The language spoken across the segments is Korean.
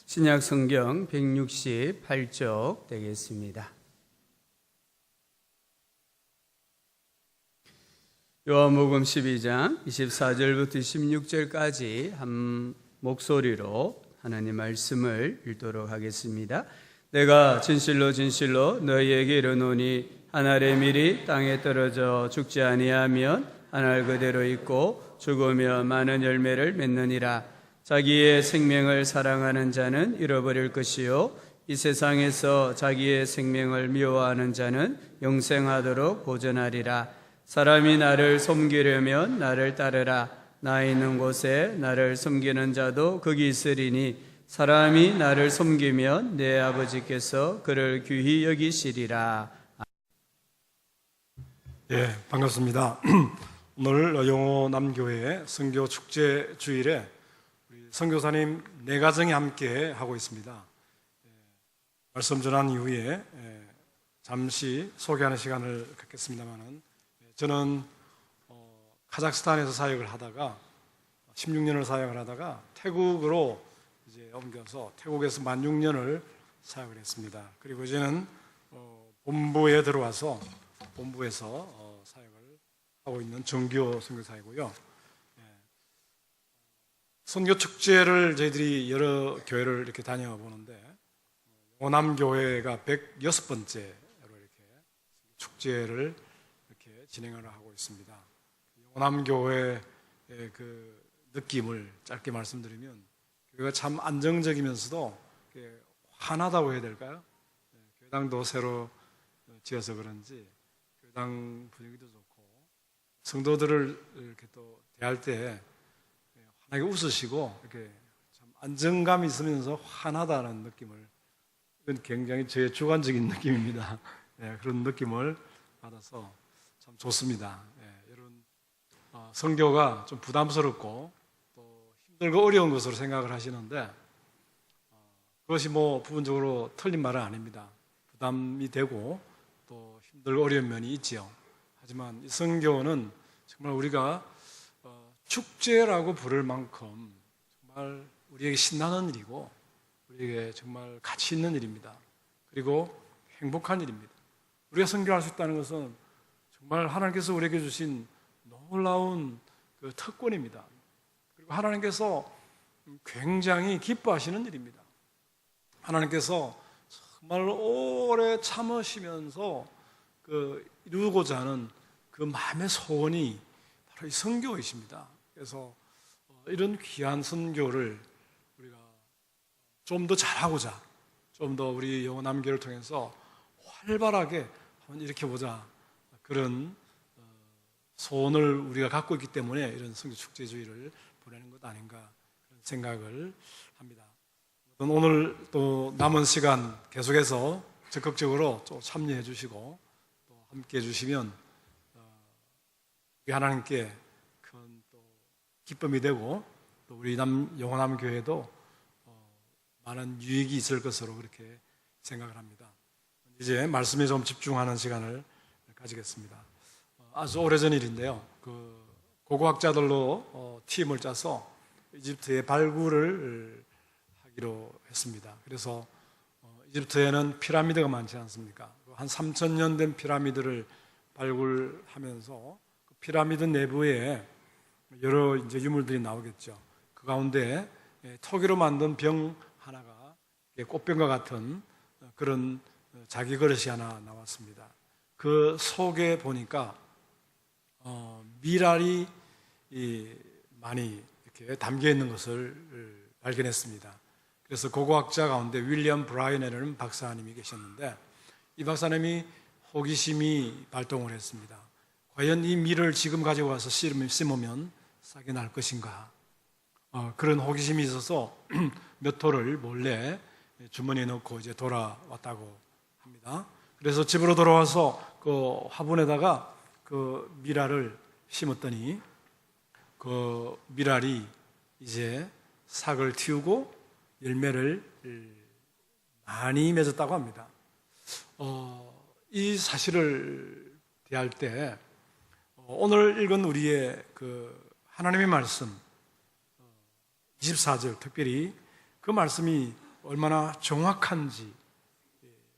신약 성경 168쪽 되겠습니다. 요한복음 12장 24절부터 26절까지 한 목소리로 하나님 말씀을 읽도록 하겠습니다. 내가 진실로 진실로 너희에게 이르노니 한 알의 밀이 땅에 떨어져 죽지 아니하면 한 알 그대로 있고 죽으며 많은 열매를 맺느니라. 자기의 생명을 사랑하는 자는 잃어버릴 것이요 이 세상에서 자기의 생명을 미워하는 자는 영생하도록 보존하리라. 사람이 나를 섬기려면 나를 따르라. 나 있는 곳에 나를 섬기는 자도 거기 있으리니 사람이 나를 섬기면 내 아버지께서 그를 귀히 여기시리라. 예, 반갑습니다. 오늘 영호남교회 선교 축제 주일에 우리 선교사님 네 가정이 함께 하고 있습니다. 말씀 전한 이후에 잠시 소개하는 시간을 갖겠습니다만은, 저는 카자흐스탄에서 사역을 하다가 16년을 사역을 하다가 태국으로 이제 옮겨서 태국에서 만 6년을 사역을 했습니다. 그리고 이제는 본부에 들어와서 본부에서 사역을 하고 있는 정규 선교사이고요. 선교 축제를 저희들이 여러 교회를 이렇게 다녀보는데 영호남교회가 106번째로 이렇게 축제를 이렇게 진행을 하고 있습니다. 영호남교회의 그 느낌을 짧게 말씀드리면, 교회가 참 안정적이면서도 환하다고 해야 될까요? 교회당도 새로 지어서 그런지 교회당 분위기도 좋고, 성도들을 이렇게 또 대할 때 환하게 웃으시고 이렇게 참 안정감이 있으면서 환하다는 느낌을, 이건 굉장히 제 주관적인 느낌입니다. 그런 느낌을 받아서 참 좋습니다. 이런 선교가 좀 부담스럽고 또 힘들고 어려운 것으로 생각을 하시는데, 그것이 뭐 부분적으로 틀린 말은 아닙니다. 부담이 되고 또 힘들고 어려운 면이 있지요. 하지만 이 선교는 정말 우리가 축제라고 부를 만큼 정말 우리에게 신나는 일이고 우리에게 정말 가치 있는 일입니다. 그리고 행복한 일입니다. 우리가 선교할 수 있다는 것은 정말 하나님께서 우리에게 주신 놀라운 그 특권입니다. 그리고 하나님께서 굉장히 기뻐하시는 일입니다. 하나님께서 정말 오래 참으시면서 이루고자 하는 그 마음의 소원이 바로 이 선교이십니다. 그래서 이런 귀한 선교를 우리가 좀 더 잘하고자, 좀 더 우리 영호남교를 통해서 활발하게 한번 일으켜보자, 그런 소원을 우리가 갖고 있기 때문에 이런 선교 축제 주일을 보내는 것 아닌가 그런 생각을 합니다. 오늘 또 남은 시간 계속해서 적극적으로 또 참여해 주시고 또 함께 해 주시면 우리 하나님께 큰 또 기쁨이 되고 또 우리 영호남교회도 많은 유익이 있을 것으로 그렇게 생각을 합니다. 이제 말씀에 좀 집중하는 시간을 가지겠습니다. 아주 오래전 일인데요. 고고학자들로 팀을 짜서 이집트의 발굴을 하기로 했습니다. 그래서 이집트에는 피라미드가 많지 않습니까? 한 3,000년 된 피라미드를 발굴하면서 그 피라미드 내부에 여러 이제 유물들이 나오겠죠. 그 가운데 토기로 만든 병 하나가 꽃병과 같은 그런 자기 그릇이 하나 나왔습니다. 그 속에 보니까 미랄이 많이 이렇게 담겨 있는 것을 발견했습니다. 그래서 고고학자 가운데 윌리엄 브라이너라는 박사님이 계셨는데, 이 박사님이 호기심이 발동을 했습니다. 과연 이 밀을 지금 가지고 와서 심으면 싹이 날 것인가? 그런 호기심이 있어서 몇 토를 몰래 주머니에 넣고 이제 돌아왔다고 합니다. 그래서 집으로 돌아와서 그 화분에다가 그 미랄을 심었더니 그 미랄이 이제 싹을 틔우고 열매를 많이 맺었다고 합니다. 이 사실을 대할 때 오늘 읽은 우리의 하나님의 말씀 24절, 특별히 그 말씀이 얼마나 정확한지,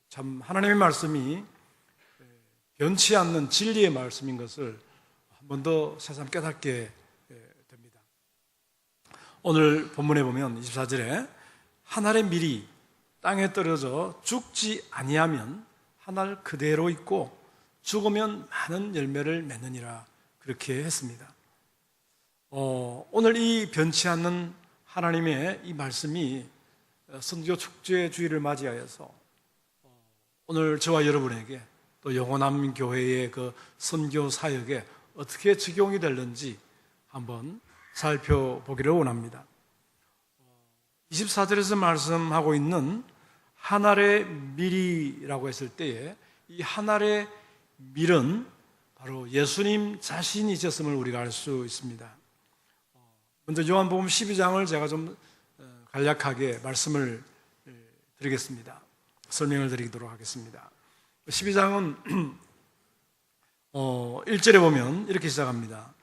참 하나님의 말씀이 변치 않는 진리의 말씀인 것을 한 번 더 새삼 깨닫게 됩니다. 오늘 본문에 보면 24절에 한 알의 밀이 땅에 떨어져 죽지 아니하면 한 알 그대로 있고 죽으면 많은 열매를 맺느니라, 그렇게 했습니다. 오늘 이 변치 않는 하나님의 이 말씀이 선교 축제 주일을 맞이하여서 오늘 저와 여러분에게 또 영원함 교회의 그 선교 사역에 어떻게 적용이 되는지 한번 살펴보기를 원합니다. 24절에서 말씀하고 있는 한 알의 밀이라고 했을 때에 이 한 알의 밀은 바로 예수님 자신이셨음을 우리가 알 수 있습니다. 먼저 요한복음 12장을 제가 좀 간략하게 말씀을 드리겠습니다. 설명을 드리도록 하겠습니다. 12장은 1절에 보면 이렇게 시작합니다.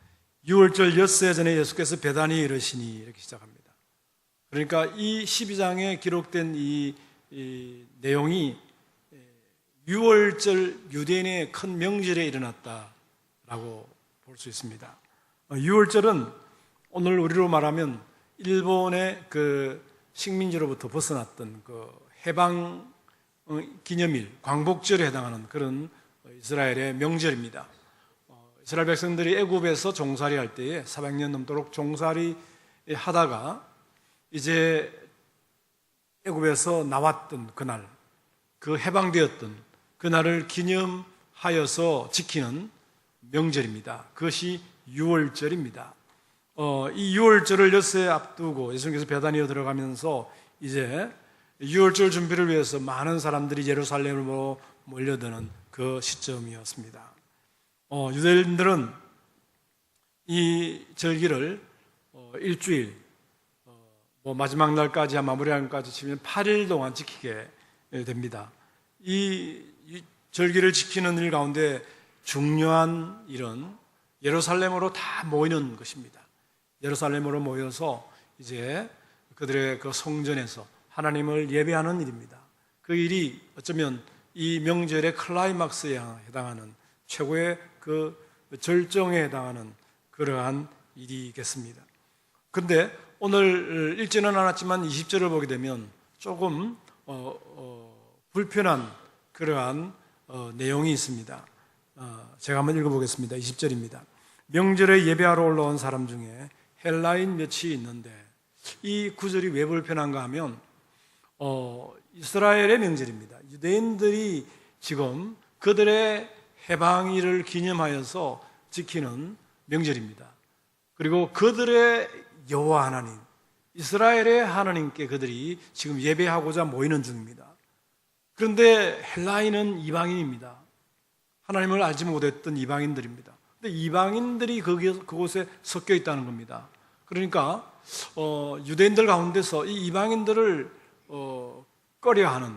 6월절 엿새 전에 예수께서 베다니에 이르시니, 이렇게 시작합니다. 그러니까 이 12장에 기록된 이 내용이 6월절 유대인의 큰 명절에 일어났다라고 볼 수 있습니다. 6월절은 오늘 우리로 말하면 일본의 그 식민지로부터 벗어났던 그 해방 기념일, 광복절에 해당하는 그런 이스라엘의 명절입니다. 이스라엘 백성들이 애굽에서 종살이 할 때에 400년 넘도록 종살이 하다가 이제 애굽에서 나왔던 그날, 그 해방되었던 그날을 기념하여서 지키는 명절입니다. 그것이 6월절입니다. 이 6월절을 엿새 앞두고 예수님께서 베다니에 들어가면서 이제 6월절 준비를 위해서 많은 사람들이 예루살렘으로 몰려드는 그 시점이었습니다. 유대인들은 이 절기를 일주일, 마지막 날까지, 마무리하는 날까지 치면 8일 동안 지키게 됩니다. 이 절기를 지키는 일 가운데 중요한 일은 예루살렘으로 다 모이는 것입니다. 예루살렘으로 모여서 이제 그들의 그 성전에서 하나님을 예배하는 일입니다. 그 일이 어쩌면 이 명절의 클라이막스에 해당하는 최고의 그 절정에 해당하는 그러한 일이겠습니다. 그런데 오늘 읽지는 않았지만 20절을 보게 되면 조금 불편한 그러한 내용이 있습니다. 제가 한번 읽어보겠습니다. 20절입니다. 명절에 예배하러 올라온 사람 중에 헬라인 몇이 있는데, 이 구절이 왜 불편한가 하면 이스라엘의 명절입니다. 유대인들이 지금 그들의 해방일을 기념하여서 지키는 명절입니다. 그리고 그들의 여호와 하나님, 이스라엘의 하나님께 그들이 지금 예배하고자 모이는 중입니다. 그런데 헬라인은 이방인입니다. 하나님을 알지 못했던 이방인들입니다. 근데 이방인들이 그곳에 섞여 있다는 겁니다. 그러니까 유대인들 가운데서 이 이방인들을 꺼려하는,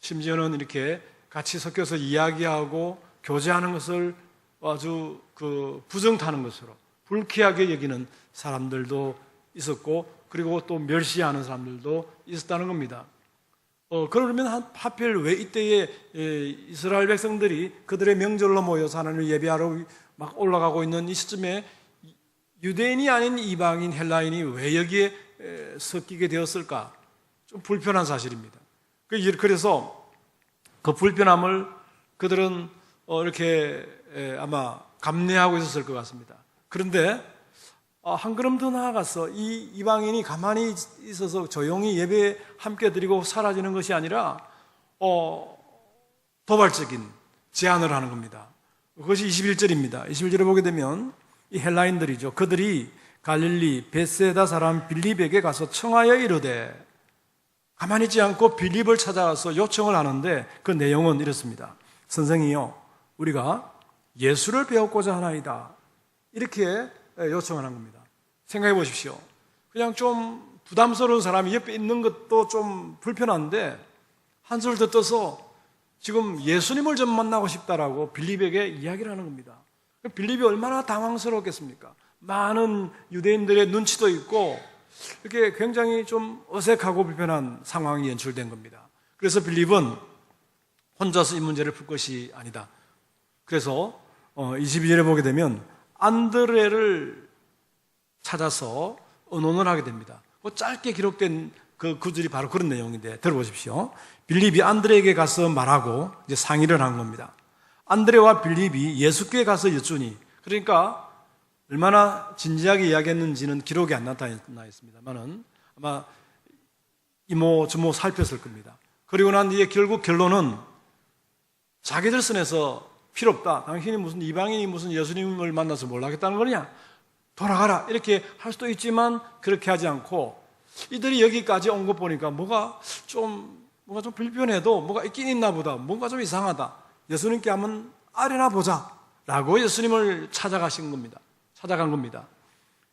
심지어는 이렇게 같이 섞여서 이야기하고 교제하는 것을 아주 부정타는 것으로 불쾌하게 여기는 사람들도 있었고, 그리고 또 멸시하는 사람들도 있었다는 겁니다. 그러면 하필 왜 이때에 이스라엘 백성들이 그들의 명절로 모여서 하나님을 예배하러 막 올라가고 있는 이 시점에 유대인이 아닌 이방인 헬라인이 왜 여기에 섞이게 되었을까? 좀 불편한 사실입니다. 그래서 그 불편함을 그들은 이렇게 아마 감내하고 있었을 것 같습니다. 그런데 한 걸음 더 나아가서 이 이방인이 가만히 있어서 조용히 예배 함께 드리고 사라지는 것이 아니라 도발적인 제안을 하는 겁니다. 그것이 21절입니다. 21절에 보게 되면 이 헬라인들이죠. 그들이 갈릴리 베세다 사람 빌립에게 가서 청하여 이르되, 가만히 있지 않고 빌립을 찾아가서 요청을 하는데 그 내용은 이렇습니다. 선생이요, 우리가 예수를 배우고자 하나이다. 이렇게 요청을 한 겁니다. 생각해 보십시오. 그냥 좀 부담스러운 사람이 옆에 있는 것도 좀 불편한데 한술 더 떠서 지금 예수님을 좀 만나고 싶다라고 빌립에게 이야기를 하는 겁니다. 빌립이 얼마나 당황스러웠겠습니까? 많은 유대인들의 눈치도 있고 이렇게 굉장히 좀 어색하고 불편한 상황이 연출된 겁니다. 그래서 빌립은 혼자서 이 문제를 풀 것이 아니다. 그래서 22절에 보게 되면 안드레를 찾아서 의논을 하게 됩니다. 그 짧게 기록된 그 구절이 바로 그런 내용인데 들어보십시오. 빌립이 안드레에게 가서 말하고 이제 상의를 한 겁니다. 안드레와 빌립이 예수께 가서 여쭈니, 그러니까 얼마나 진지하게 이야기했는지는 기록이 안 나타나 있습니다만은 아마 이모저모 살폈을 겁니다. 그리고 난 뒤에 결국 결론은 자기들 선에서 필요 없다. 당신이 무슨 이방인이 무슨 예수님을 만나서 뭘 하겠다는 거냐? 돌아가라. 이렇게 할 수도 있지만 그렇게 하지 않고 이들이 여기까지 온 거 보니까 뭐가 좀 불편해도 뭐가 있긴 있나 보다. 뭔가 좀 이상하다. 예수님께 한번 아뢰나 보자. 라고 예수님을 찾아간 겁니다.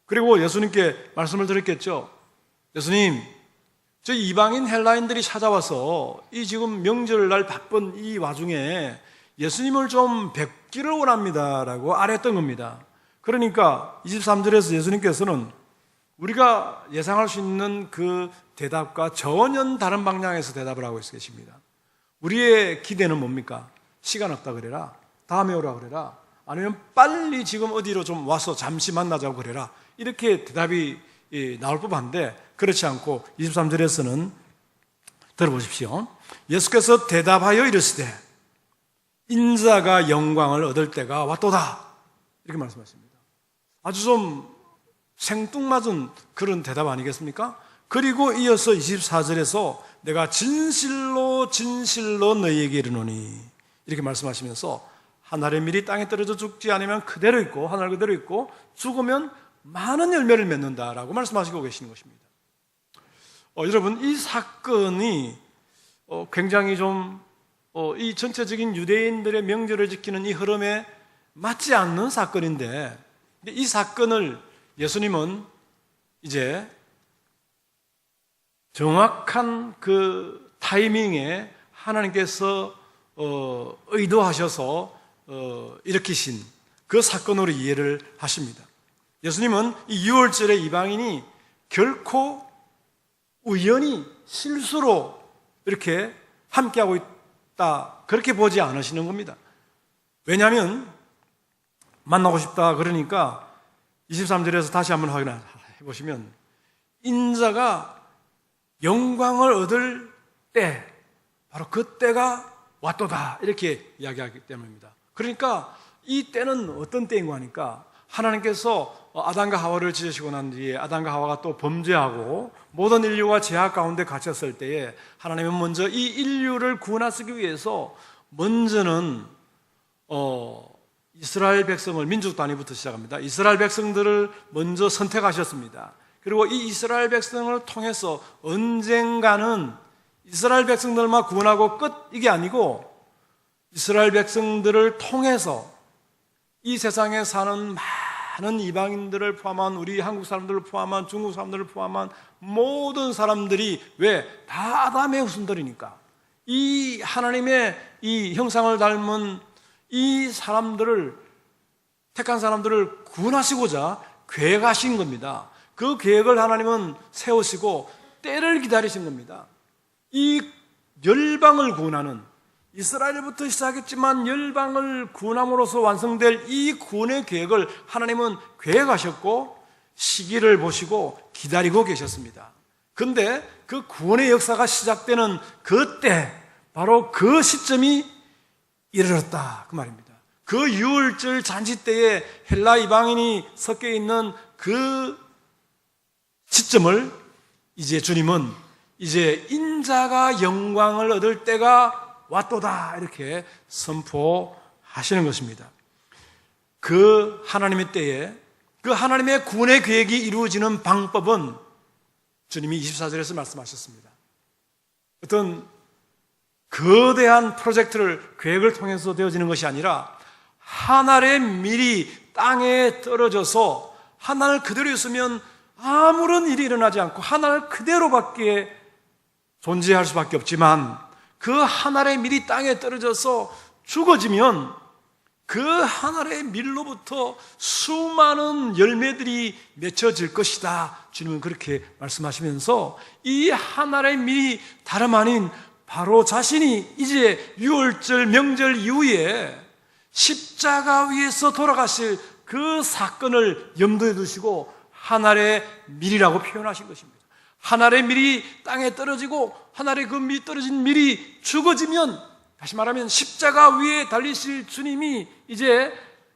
그리고 예수님께 말씀을 드렸겠죠. 예수님, 저 이방인 헬라인들이 찾아와서 이 지금 명절날 바쁜 이 와중에 예수님을 좀 뵙기를 원합니다. 라고 아뢰었던 겁니다. 그러니까 23절에서 예수님께서는 우리가 예상할 수 있는 그 대답과 전혀 다른 방향에서 대답을 하고 계십니다. 우리의 기대는 뭡니까? 시간 없다 그래라. 다음에 오라 그래라. 아니면 빨리 지금 어디로 좀 와서 잠시 만나자고 그래라. 이렇게 대답이 나올 법한데 그렇지 않고 23절에서는 들어보십시오. 예수께서 대답하여 이르시되 인자가 영광을 얻을 때가 왔도다. 이렇게 말씀하십니다. 아주 좀 생뚱맞은 그런 대답 아니겠습니까? 그리고 이어서 24절에서 내가 진실로 진실로 너희에게 이르노니 이렇게 말씀하시면서 하늘의 밀이 땅에 떨어져 죽지 않으면 그대로 있고 하늘 그대로 있고 죽으면 많은 열매를 맺는다라고 말씀하시고 계시는 것입니다. 여러분, 이 사건이 굉장히 좀 이 전체적인 유대인들의 명절을 지키는 이 흐름에 맞지 않는 사건인데 이 사건을 예수님은 이제 정확한 그 타이밍에 하나님께서 의도하셔서 일으키신 그 사건으로 이해를 하십니다. 예수님은 이 유월절에 이방인이 결코 우연히 실수로 이렇게 함께하고 있다 그렇게 보지 않으시는 겁니다. 왜냐하면 만나고 싶다 그러니까 23절에서 다시 한번 확인해 보시면 인자가 영광을 얻을 때 바로 그때가 왔도다 이렇게 이야기하기 때문입니다. 그러니까 이 때는 어떤 때인 거 하니까 하나님께서 아담과 하와를 지으시고 난 뒤에 아담과 하와가 또 범죄하고 모든 인류가 죄악 가운데 갇혔을 때에 하나님은 먼저 이 인류를 구원하시기 위해서 먼저는 이스라엘 백성을 민족 단위부터 시작합니다. 이스라엘 백성들을 먼저 선택하셨습니다. 그리고 이 이스라엘 백성을 통해서 언젠가는 이스라엘 백성들만 구원하고 끝 이게 아니고 이스라엘 백성들을 통해서 이 세상에 사는 많은 이방인들을 포함한 우리 한국 사람들을 포함한 중국 사람들을 포함한 모든 사람들이 왜? 다 아담의 후손들이니까 이 하나님의 이 형상을 닮은 이 사람들을 택한 사람들을 구원하시고자 계획하신 겁니다. 그 계획을 하나님은 세우시고 때를 기다리신 겁니다. 이 열방을 구원하는 이스라엘부터 시작했지만 열방을 구원함으로써 완성될 이 구원의 계획을 하나님은 계획하셨고 시기를 보시고 기다리고 계셨습니다. 그런데 그 구원의 역사가 시작되는 그때 바로 그 시점이 이르렀다 그 말입니다. 그 유월절 잔치 때에 헬라 이방인이 섞여 있는 그 시점을 이제 주님은 이제 인자가 영광을 얻을 때가 왔도다 이렇게 선포하시는 것입니다. 그 하나님의 때에 그 하나님의 구원의 계획이 이루어지는 방법은 주님이 24절에서 말씀하셨습니다. 어떤 거대한 프로젝트를 계획을 통해서 되어지는 것이 아니라 하늘의 밀이 땅에 떨어져서 하늘 그대로 있으면 아무런 일이 일어나지 않고 하늘 그대로밖에 존재할 수밖에 없지만 그 하늘의 밀이 땅에 떨어져서 죽어지면 그 한 알의 밀로부터 수많은 열매들이 맺혀질 것이다. 주님은 그렇게 말씀하시면서 이 한 알의 밀이 다름 아닌 바로 자신이 이제 유월절 명절 이후에 십자가 위에서 돌아가실 그 사건을 염두에 두시고 한 알의 밀이라고 표현하신 것입니다. 한 알의 밀이 땅에 떨어지고 한 알의 그 떨어진 밀이 죽어지면, 다시 말하면 십자가 위에 달리실 주님이 이제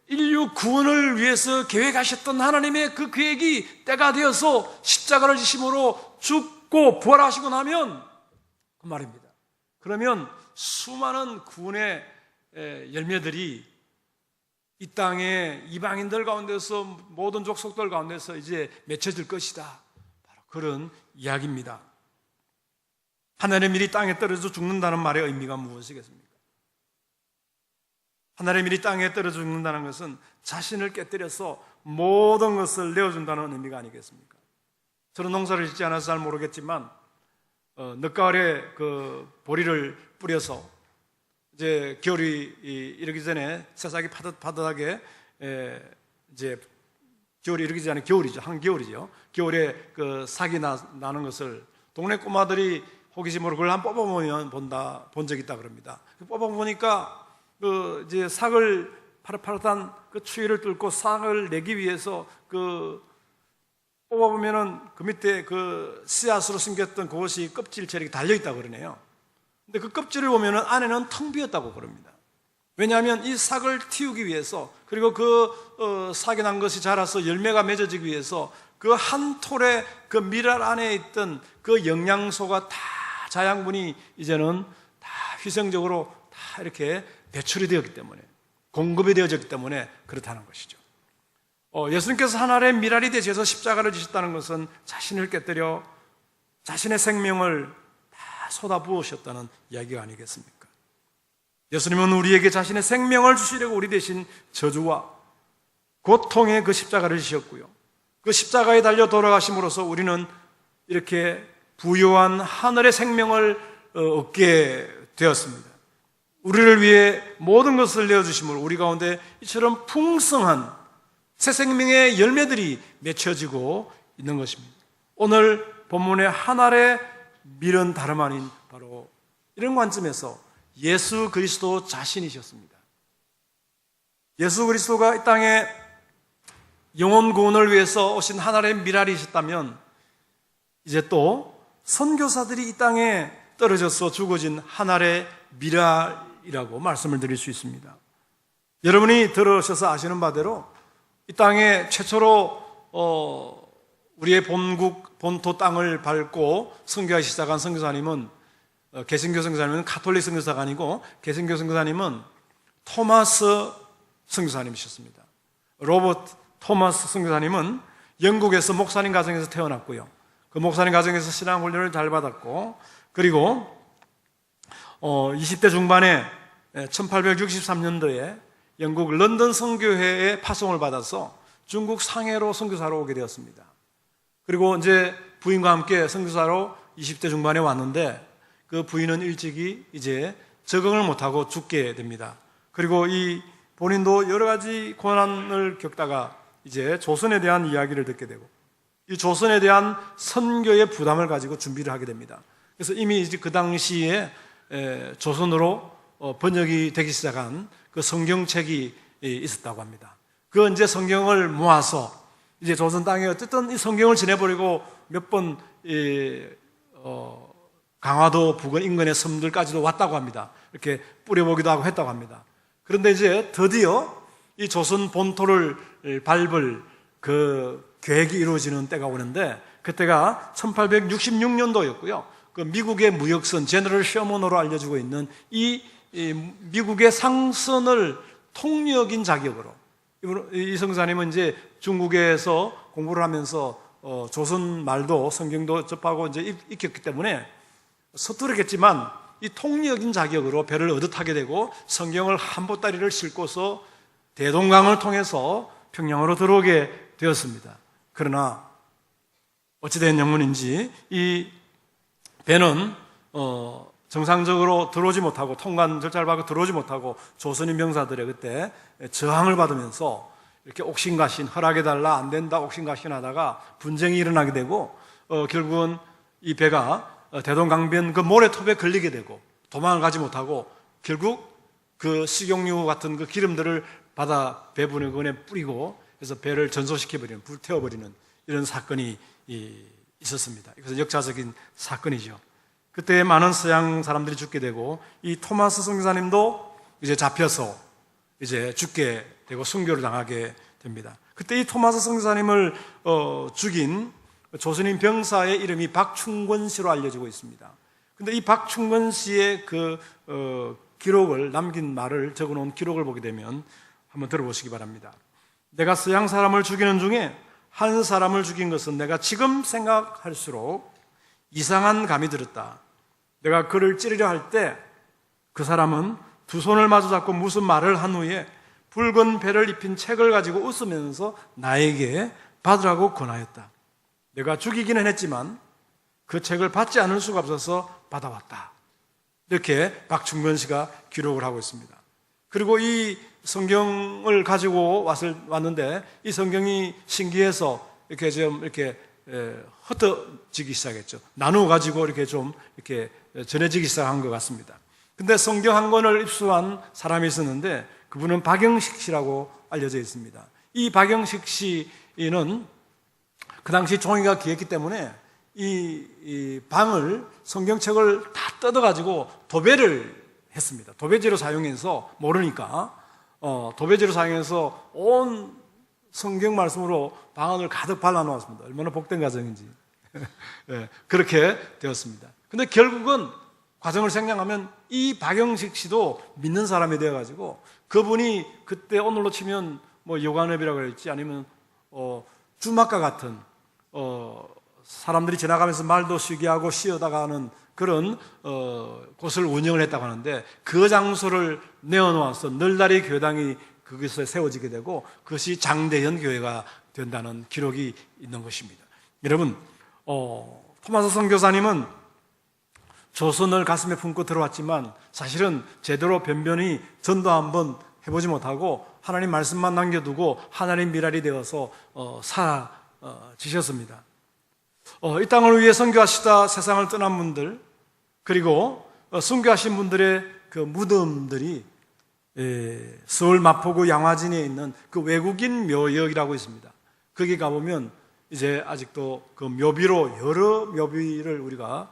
인류 구원을 위해서 계획하셨던 하나님의 그 계획이 때가 되어서 십자가를 지심으로 죽고 부활하시고 나면 그 말입니다. 그러면 수많은 구원의 열매들이 이 땅의 이방인들 가운데서, 모든 족속들 가운데서 이제 맺혀질 것이다. 바로 그런 이야기입니다. 하늘의 밀이 땅에 떨어져 죽는다는 말의 의미가 무엇이겠습니까? 하늘의 밀이 땅에 떨어져 죽는다는 것은 자신을 깨뜨려서 모든 것을 내어준다는 의미가 아니겠습니까? 저는 농사를 짓지 않아서 잘 모르겠지만 늦가을에 그 보리를 뿌려서 이제 겨울이 이르기 전에 새싹이 파릇파릇하게 이제 겨울이 이르기 전에 겨울이죠. 한겨울이죠. 겨울에 그 싹이 나는 것을 동네 꼬마들이 호기심으로 그걸 한번 뽑아보면 본 적이 있다 그럽니다. 뽑아보니까 그 이제 싹을 파릇파릇한 그 추위를 뚫고 싹을 내기 위해서 그 뽑아보면은 그 밑에 그 씨앗으로 숨겼던 그것이 껍질처럼 이렇게 달려있다고 그러네요. 근데 그 껍질을 보면은 안에는 텅 비었다고 그럽니다. 왜냐하면 이 싹을 틔우기 위해서, 그리고 그 싹이 난 것이 자라서 열매가 맺어지기 위해서 그 한 톨의 그 밀알 안에 있던 그 영양소가 다, 자양분이 이제는 다 희생적으로 다 이렇게 배출이 되었기 때문에, 공급이 되어졌기 때문에 그렇다는 것이죠. 예수님께서 하늘의 밀알이 되셔서 십자가를 지셨다는 것은 자신을 깨뜨려 자신의 생명을 다 쏟아부으셨다는 이야기가 아니겠습니까? 예수님은 우리에게 자신의 생명을 주시려고 우리 대신 저주와 고통의 그 십자가를 지셨고요, 그 십자가에 달려 돌아가심으로써 우리는 이렇게 부요한 하늘의 생명을 얻게 되었습니다. 우리를 위해 모든 것을 내어주심으로 우리 가운데 이처럼 풍성한 새 생명의 열매들이 맺혀지고 있는 것입니다. 오늘 본문의 한 알의 밀은 다름 아닌 바로 이런 관점에서 예수 그리스도 자신이셨습니다. 예수 그리스도가 이 땅에 영혼 구원을 위해서 오신 한 알의 밀알이셨다면, 이제 또 선교사들이 이 땅에 떨어져서 죽어진 한 알의 밀알이라고 말씀을 드릴 수 있습니다. 여러분이 들으셔서 아시는 바대로 이 땅에 최초로 우리의 본토 땅을 밟고 선교하기 시작한 선교사님은, 개신교 선교사님은 가톨릭 선교사가 아니고 개신교 선교사님은 토마스 선교사님이셨습니다. 로버트 토마스 선교사님은 영국에서 목사님 가정에서 태어났고요, 그 목사님 가정에서 신앙 훈련을 잘 받았고, 그리고 20대 중반에 1863년도에 영국 런던 선교회에 파송을 받아서 중국 상해로 선교사로 오게 되었습니다. 그리고 이제 부인과 함께 선교사로 20대 중반에 왔는데, 그 부인은 일찍이 이제 적응을 못하고 죽게 됩니다. 그리고 이 본인도 여러 가지 고난을 겪다가 이제 조선에 대한 이야기를 듣게 되고, 이 조선에 대한 선교의 부담을 가지고 준비를 하게 됩니다. 그래서 이미 이제 그 당시에 조선어로 번역이 되기 시작한 그 성경책이 있었다고 합니다. 그 이제 성경을 모아서 이제 조선 땅에 어쨌든 이 성경을 지내버리고 몇 번 강화도 부근 인근의 섬들까지도 왔다고 합니다. 이렇게 뿌려보기도 하고 했다고 합니다. 그런데 이제 드디어 이 조선 본토를 밟을 그 계획이 이루어지는 때가 오는데, 그때가 1866년도였고요. 그 미국의 무역선 제너럴 셔먼으로 알려지고 있는 이 미국의 상선을 통역인 자격으로, 이 성사님은 이제 중국에서 공부를 하면서 조선 말도 성경도 접하고 이제 익혔기 때문에 서투르겠지만 이 통역인 자격으로 배를 얻어 타게 되고 성경을 한 보따리를 싣고서 대동강을 통해서 평양으로 들어오게 되었습니다. 그러나 어찌된 영문인지 이 배는 정상적으로 들어오지 못하고 통관 절차를 받고 들어오지 못하고 조선인 병사들의 그때 저항을 받으면서 이렇게 옥신각신 허락해달라 안 된다 옥신각신 하다가 분쟁이 일어나게 되고 결국은 이 배가 대동강변 그 모래톱에 걸리게 되고 도망을 가지 못하고 결국 그 식용유 같은 그 기름들을 바다 배분의 근에 뿌리고 그래서 배를 전소시켜버리는 불태워버리는 이런 사건이 있었습니다. 그래서 역사적인 사건이죠. 그때 많은 서양 사람들이 죽게 되고 이 토마스 선교사님도 이제 잡혀서 이제 죽게 되고 순교를 당하게 됩니다. 그때 이 토마스 선교사님을 죽인 조선인 병사의 이름이 박충권 씨로 알려지고 있습니다. 근데 이 박충권 씨의 기록을 남긴 말을 적어놓은 기록을 보게 되면 한번 들어보시기 바랍니다. 내가 서양 사람을 죽이는 중에 한 사람을 죽인 것은 내가 지금 생각할수록 이상한 감이 들었다. 내가 그를 찌르려 할 때 그 사람은 두 손을 마주 잡고 무슨 말을 한 후에 붉은 배를 입힌 책을 가지고 웃으면서 나에게 받으라고 권하였다. 내가 죽이기는 했지만 그 책을 받지 않을 수가 없어서 받아왔다. 이렇게 박충건 씨가 기록을 하고 있습니다. 그리고 이 성경을 가지고 왔는데 이 성경이 신기해서 이렇게 좀 이렇게 흩어지기 시작했죠. 나누어 가지고 이렇게 좀 이렇게 전해지기 시작한 것 같습니다. 근데 성경 한 권을 입수한 사람이 있었는데 그분은 박영식 씨라고 알려져 있습니다. 이 박영식 씨는 그 당시 종이가 귀했기 때문에 이 방을 성경책을 다 뜯어가지고 도배를 했습니다. 도배지로 사용해서 모르니까 도배지로 사용해서 온 성경 말씀으로 방안을 가득 발라놓았습니다. 얼마나 복된 가정인지 네, 그렇게 되었습니다. 근데 결국은 과정을 생각하면 이 박영식 씨도 믿는 사람이 되어가지고 그분이 그때 오늘로 치면 뭐 요관업이라고 할지 아니면 주막과 같은 사람들이 지나가면서 말도 쉬게 하고 쉬어다가 하는 그런 곳을 운영을 했다고 하는데 그 장소를 내어놓아서 널다리 교당이 거기서 세워지게 되고 그것이 장대현 교회가 된다는 기록이 있는 것입니다. 여러분 토마스 선교사님은 조선을 가슴에 품고 들어왔지만 사실은 제대로 변변히 전도 한번 해보지 못하고 하나님 말씀만 남겨두고 하나님 미랄이 되어서 사라지셨습니다. 이 땅을 위해 선교하시다 세상을 떠난 분들 그리고 선교하신 분들의 그 무덤들이 서울 마포구 양화진에 있는 그 외국인 묘역이라고 있습니다. 거기 가보면 이제 아직도 그 묘비로 여러 묘비를 우리가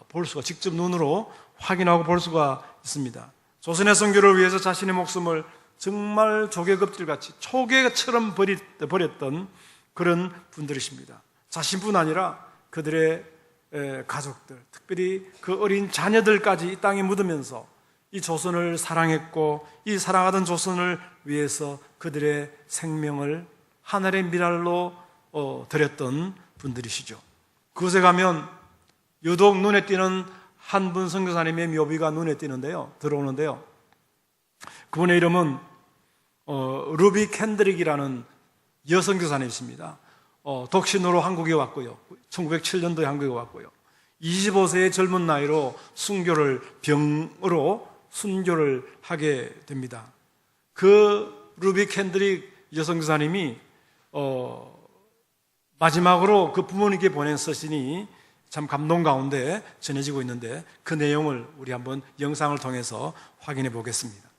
볼 수가 직접 눈으로 확인하고 볼 수가 있습니다. 조선의 선교를 위해서 자신의 목숨을 정말 조개껍질같이 초계처럼 버렸던 그런 분들이십니다. 자신뿐 아니라 그들의 가족들, 특별히 그 어린 자녀들까지 이 땅에 묻으면서 이 조선을 사랑했고 이 사랑하던 조선을 위해서 그들의 생명을 하늘의 미랄로 드렸던 분들이시죠. 그곳에 가면 유독 눈에 띄는 한 분 선교사님의 묘비가 눈에 띄는데요. 들어오는데요. 그분의 이름은 루비 캔드릭이라는 여선교사님이십니다. 독신으로 한국에 왔고요. 1907년도에 한국에 왔고요. 25세의 젊은 나이로 병으로 순교를 하게 됩니다. 그 루비 캔드릭 여선교사님이 마지막으로 그 부모님께 보낸 서신이 참 감동 가운데 전해지고 있는데 그 내용을 우리 한번 영상을 통해서 확인해 보겠습니다.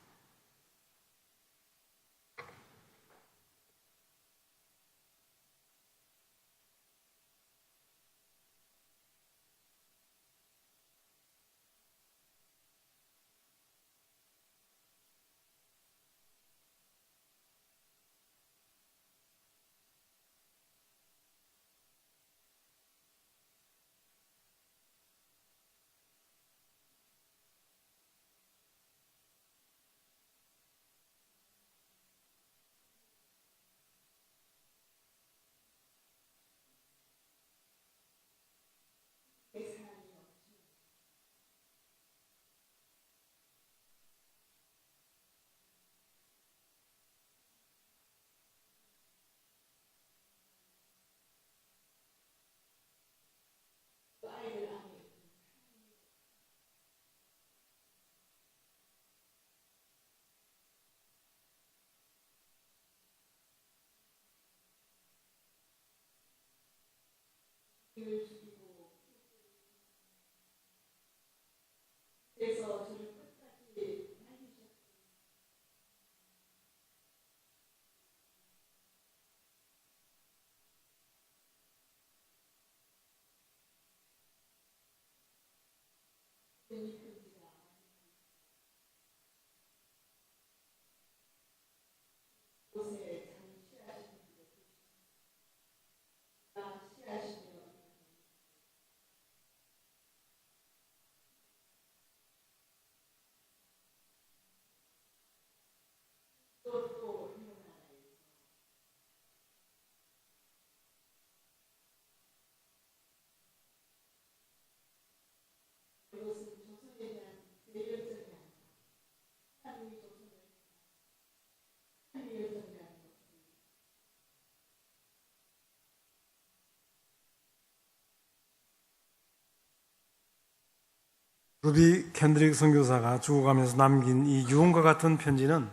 루비 켄드릭 선교사가 죽어가면서 남긴 이 유언과 같은 편지는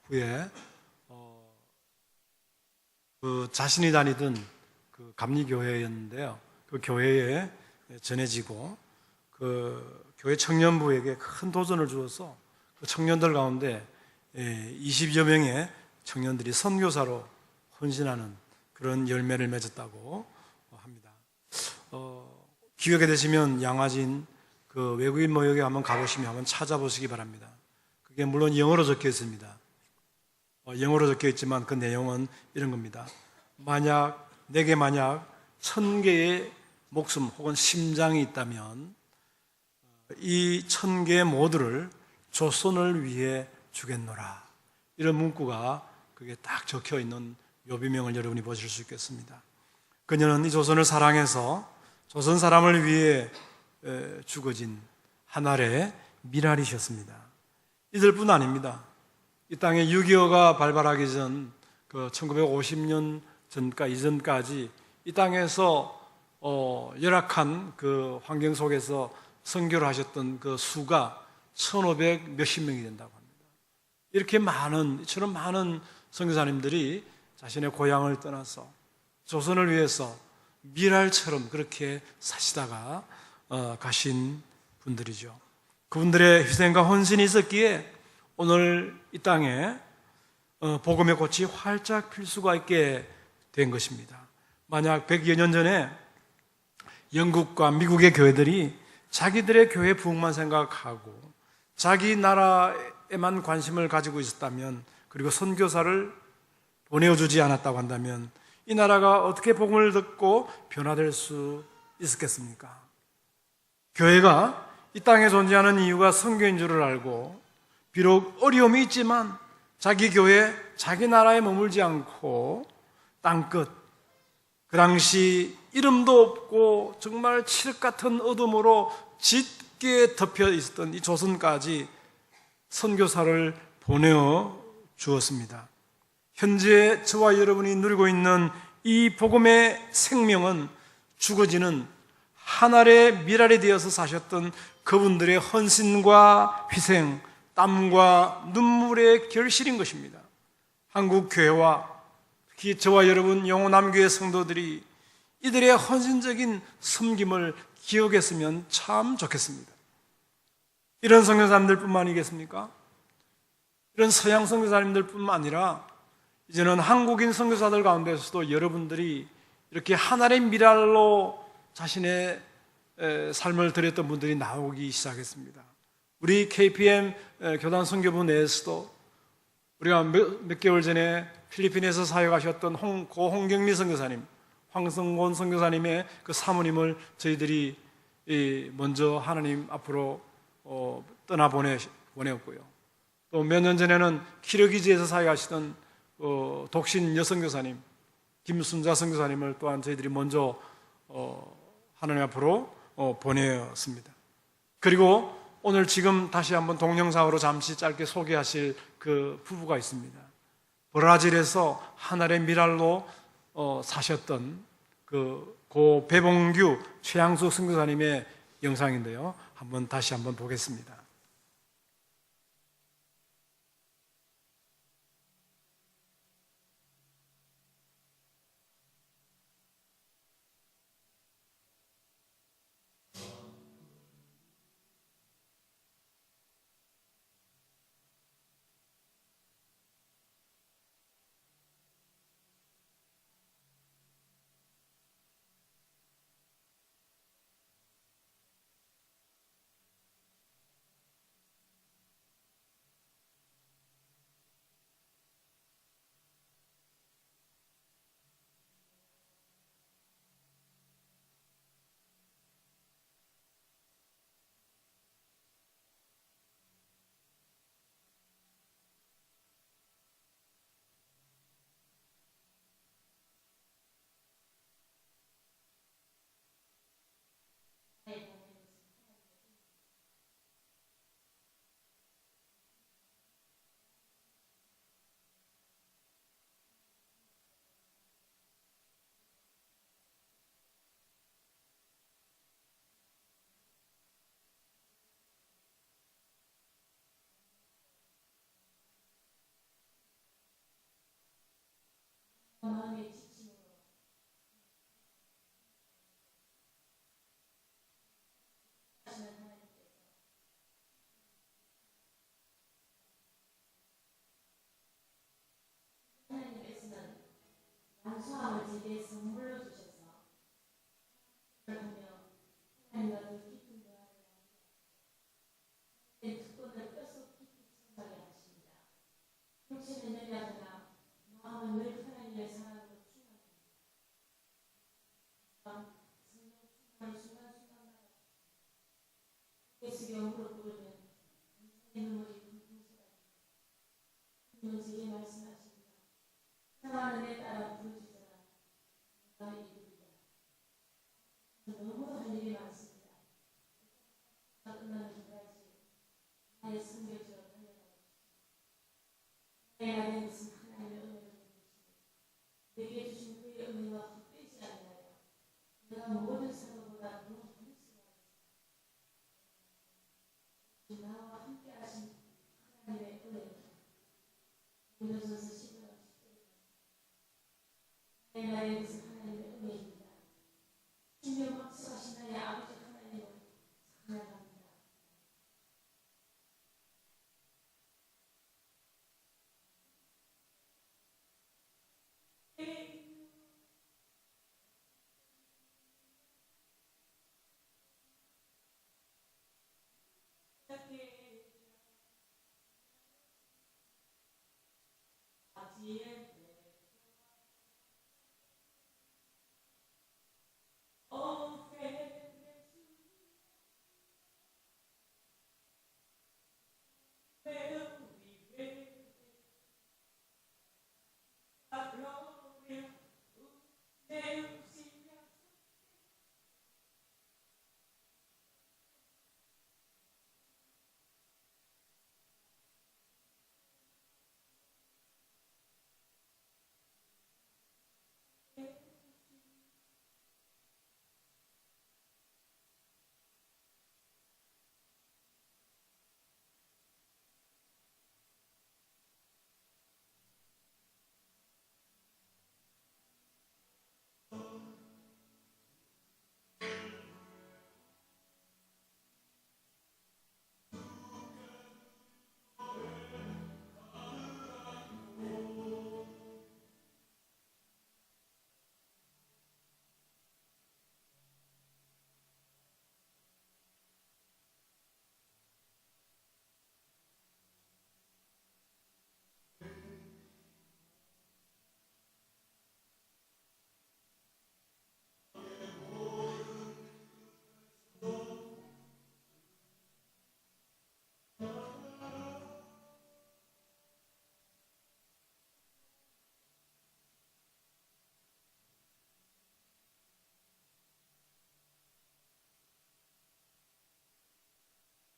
후에 그 자신이 다니던 그 감리교회였는데요. 그 교회에 전해지고 그 교회 청년부에게 큰 도전을 주어서 그 청년들 가운데 20여 명의 청년들이 선교사로 헌신하는 그런 열매를 맺었다고 합니다. 기회가 되시면 양화진 그 외국인 모욕에 한번 가보시면 한번 찾아보시기 바랍니다. 그게 물론 영어로 적혀 있습니다. 영어로 적혀 있지만 그 내용은 이런 겁니다. 내게 만약 1000개의 목숨 혹은 심장이 있다면 이 1000개 모두를 조선을 위해 주겠노라. 이런 문구가 그게 딱 적혀 있는 요비명을 여러분이 보실 수 있겠습니다. 그녀는 이 조선을 사랑해서 조선 사람을 위해 죽어진 하나의 미랄이셨습니다. 이들뿐 아닙니다. 이 땅에 6.25가 발발하기 전, 그 1950년 이전까지 이 땅에서 열악한 그 환경 속에서 선교를 하셨던 그 수가 1,500 몇십 명이 된다고 합니다. 이렇게 이처럼 많은 선교사님들이 자신의 고향을 떠나서 조선을 위해서 미랄처럼 그렇게 사시다가 가신 분들이죠. 그분들의 희생과 헌신이 있었기에 오늘 이 땅에 복음의 꽃이 활짝 필 수가 있게 된 것입니다. 만약 100여 년 전에 영국과 미국의 교회들이 자기들의 교회 부흥만 생각하고 자기 나라에만 관심을 가지고 있었다면, 그리고 선교사를 보내주지 않았다고 한다면 이 나라가 어떻게 복음을 듣고 변화될 수 있었겠습니까? 교회가 이 땅에 존재하는 이유가 선교인 줄을 알고 비록 어려움이 있지만 자기 교회, 자기 나라에 머물지 않고 땅끝, 그 당시 이름도 없고 정말 칠흑 같은 어둠으로 짙게 덮여 있었던 이 조선까지 선교사를 보내어 주었습니다. 현재 저와 여러분이 누리고 있는 이 복음의 생명은 죽어지는 한 알의 미랄이 되어서 사셨던 그분들의 헌신과 희생, 땀과 눈물의 결실인 것입니다. 한국 교회와 특히 저와 여러분 영호남교회 성도들이 이들의 헌신적인 섬김을 기억했으면 참 좋겠습니다. 이런 선교사님들 뿐만 아니겠습니까? 이런 서양 선교사님들 뿐만 아니라 이제는 한국인 선교사들 가운데서도 여러분들이 이렇게 하나의 미랄로 자신의 삶을 드렸던 분들이 나오기 시작했습니다. 우리 KPM 교단 선교부 내에서도 우리가 몇 개월 전에 필리핀에서 사역하셨던 고 홍경미 선교사님, 황성곤 선교사님의 그 사모님을 저희들이 먼저 하나님 앞으로 떠나보냈고요. 또 몇 년 전에는 키르기즈에서 사역하시던 독신 여선교사님 김순자 선교사님을 또한 저희들이 먼저 하나님 앞으로 보내었습니다. 그리고 오늘 지금 다시 한번 동영상으로 잠시 짧게 소개하실 그 부부가 있습니다. 브라질에서 하늘의 미랄로 사셨던 고 배봉규 최양수 선교사님의 영상인데요. 다시 한번 보겠습니다.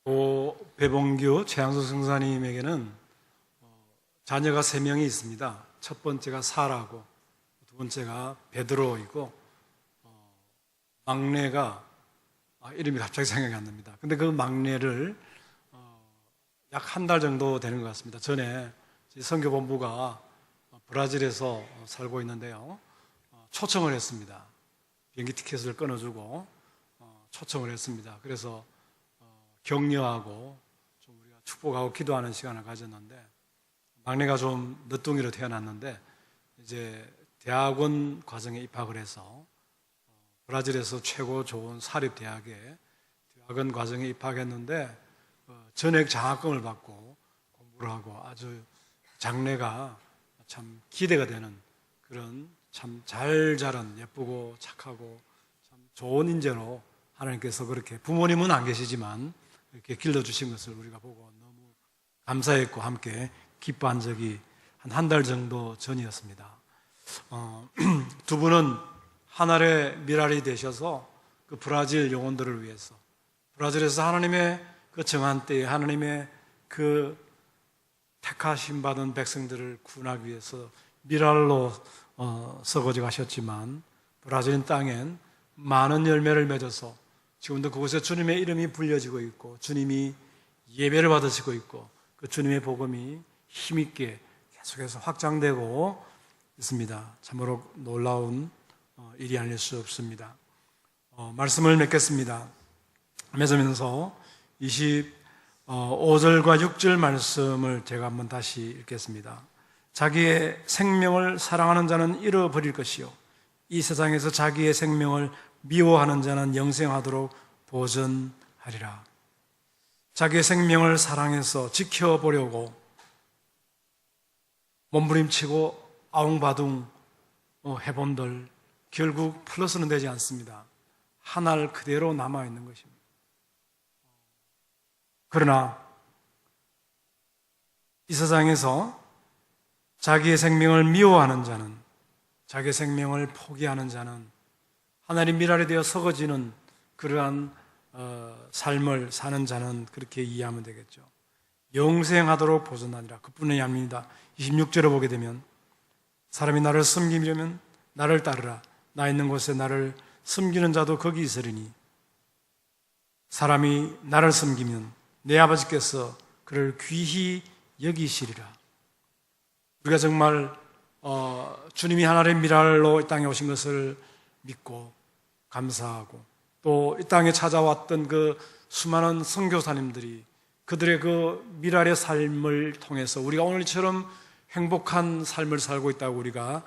고 배봉규 최양수 성사님에게는 자녀가 3명이 있습니다. 첫 번째가 사라고, 두 번째가 베드로이고, 막내가 이름이 갑자기 생각이 안 납니다. 근데 그 막내를 약 한 달 정도 되는 것 같습니다. 전에 선교본부가 브라질에서 살고 있는데요. 초청을 했습니다. 비행기 티켓을 끊어주고 초청을 했습니다. 그래서 격려하고 좀 우리가 축복하고 기도하는 시간을 가졌는데, 막내가 좀 늦둥이로 태어났는데 이제 대학원 과정에 입학을 해서 브라질에서 최고 좋은 사립대학에 대학원 과정에 입학했는데 전액 장학금을 받고 공부를 하고 아주 장래가 참 기대가 되는 그런 참 잘 자란 예쁘고 착하고 참 좋은 인재로 하나님께서 그렇게, 부모님은 안 계시지만 이렇게 길러주신 것을 우리가 보고 너무 감사했고 함께 기뻐한 적이 한 달 정도 전이었습니다. 두 분은 하늘의 미랄이 되셔서 그 브라질 영혼들을 위해서, 브라질에서 하나님의 그 정한 때에 하나님의 그 택하심 받은 백성들을 구원하기 위해서 미랄로 썩어져 가셨지만, 브라질 땅엔 많은 열매를 맺어서 지금도 그곳에 주님의 이름이 불려지고 있고 주님이 예배를 받으시고 있고 그 주님의 복음이 힘있게 계속해서 확장되고 있습니다. 참으로 놀라운 일이 아닐 수 없습니다. 말씀을 맺겠습니다. 맺으면서 25절과 6절 말씀을 제가 한번 다시 읽겠습니다. 자기의 생명을 사랑하는 자는 잃어버릴 것이요, 이 세상에서 자기의 생명을 미워하는 자는 영생하도록 보전하리라. 자기의 생명을 사랑해서 지켜보려고 몸부림치고 아웅바둥 해본들 결국 플러스는 되지 않습니다. 한 알 그대로 남아있는 것입니다. 그러나 이 세상에서 자기의 생명을 미워하는 자는, 자기의 생명을 포기하는 자는 하나님 일 아래 되어 썩어지는 그러한 삶을 사는 자는 그렇게 이해하면 되겠죠. 영생하도록 보존하니라. 그뿐이 아닙니다. 26절을 보게 되면 사람이 나를 섬기려면 나를 따르라. 나 있는 곳에 나를 섬기는 자도 거기 있으리니 사람이 나를 섬기면 내 아버지께서 그를 귀히 여기시리라. 우리가 정말 주님이 하나님의 미랄로 이 땅에 오신 것을 믿고 감사하고 또 이 땅에 찾아왔던 그 수많은 선교사님들이 그들의 그 미랄의 삶을 통해서 우리가 오늘처럼 행복한 삶을 살고 있다고 우리가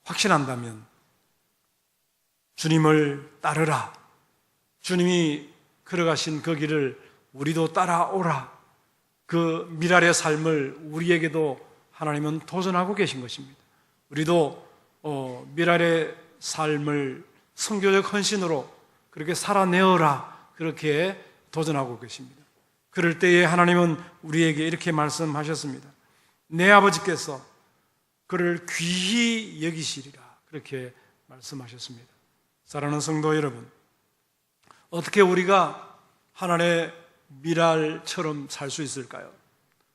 확신한다면 주님을 따르라. 주님이 걸어가신 그 길을 우리도 따라오라. 그 미랄의 삶을 우리에게도 하나님은 도전하고 계신 것입니다. 우리도 미랄의 삶을 선교적 헌신으로 그렇게 살아내어라. 그렇게 도전하고 계십니다. 그럴 때에 하나님은 우리에게 이렇게 말씀하셨습니다. 내 아버지께서 그를 귀히 여기시리라. 그렇게 말씀하셨습니다. 사랑하는 성도 여러분, 어떻게 우리가 하나님의 미랄처럼 살 수 있을까요?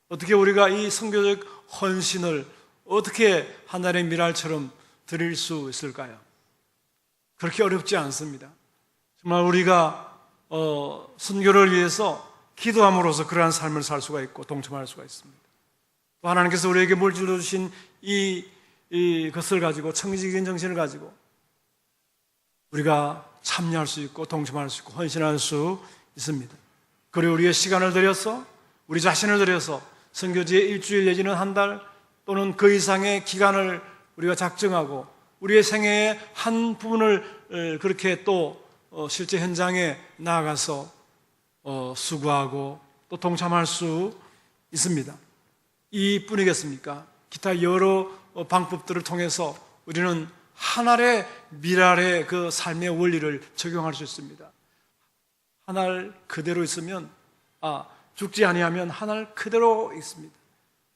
어떻게 우리가 이 선교적 헌신을 어떻게 하나님의 미랄처럼 드릴 수 있을까요? 그렇게 어렵지 않습니다. 정말 우리가 선교를 위해서 기도함으로써 그러한 삶을 살 수가 있고 동참할 수가 있습니다. 또 하나님께서 우리에게 물질로 주신 이것을 가지고 청지기인 정신을 가지고 우리가 참여할 수 있고 동참할 수 있고 헌신할 수 있습니다. 그리고 우리의 시간을 들여서 우리 자신을 들여서 선교지에 일주일 내지는 한 달 또는 그 이상의 기간을 우리가 작정하고 우리의 생애의 한 부분을 그렇게 또 실제 현장에 나아가서 수고하고 또 동참할 수 있습니다. 이뿐이겠습니까? 기타 여러 방법들을 통해서 우리는 한 알의 미랄의 그 삶의 원리를 적용할 수 있습니다. 한 알 그대로 있으면 죽지 아니하면 한 알 그대로 있습니다.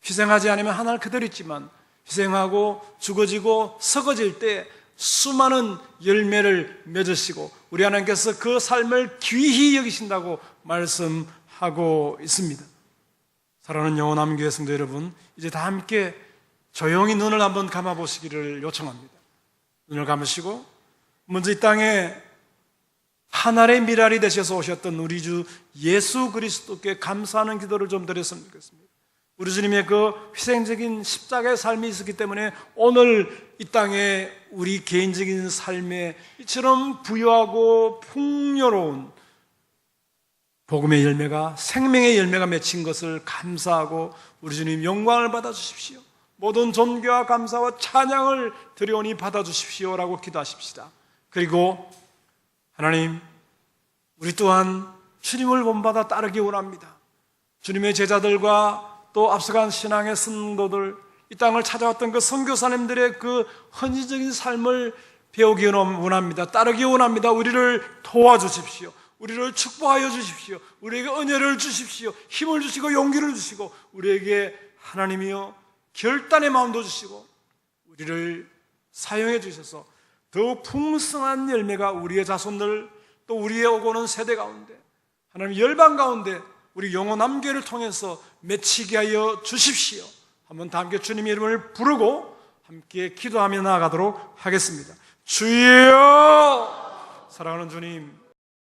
희생하지 않으면 한 알 그대로 있지만 희생하고 죽어지고 썩어질 때 수많은 열매를 맺으시고 우리 하나님께서 그 삶을 귀히 여기신다고 말씀하고 있습니다. 사랑하는 영원함 교회 성도 여러분, 이제 다 함께 조용히 눈을 한번 감아보시기를 요청합니다. 눈을 감으시고 먼저 이 땅에 하나의 미랄이 되셔서 오셨던 우리 주 예수 그리스도께 감사하는 기도를 좀 드렸으면 좋겠습니다. 우리 주님의 그 희생적인 십자가의 삶이 있었기 때문에 오늘 이 땅에 우리 개인적인 삶에 이처럼 부유하고 풍요로운 복음의 열매가, 생명의 열매가 맺힌 것을 감사하고 우리 주님 영광을 받아주십시오. 모든 존귀와 감사와 찬양을 드려오니 받아주십시오라고 기도하십시다. 그리고 하나님, 우리 또한 주님을 본받아 따르기 원합니다. 주님의 제자들과 또 앞서간 신앙의 성도들, 이 땅을 찾아왔던 그 선교사님들의 그 헌신적인 삶을 배우기 원합니다. 따르기 원합니다. 우리를 도와주십시오. 우리를 축복하여 주십시오. 우리에게 은혜를 주십시오. 힘을 주시고 용기를 주시고 우리에게 하나님이여 결단의 마음도 주시고 우리를 사용해 주셔서 더 풍성한 열매가 우리의 자손들 또 우리의 오고는 세대 가운데 하나님 열방 가운데 우리 영원한 교회를 통해서 맺히게 하여 주십시오. 한번 다 함께 주님의 이름을 부르고 함께 기도하며 나아가도록 하겠습니다. 주여! 사랑하는 주님,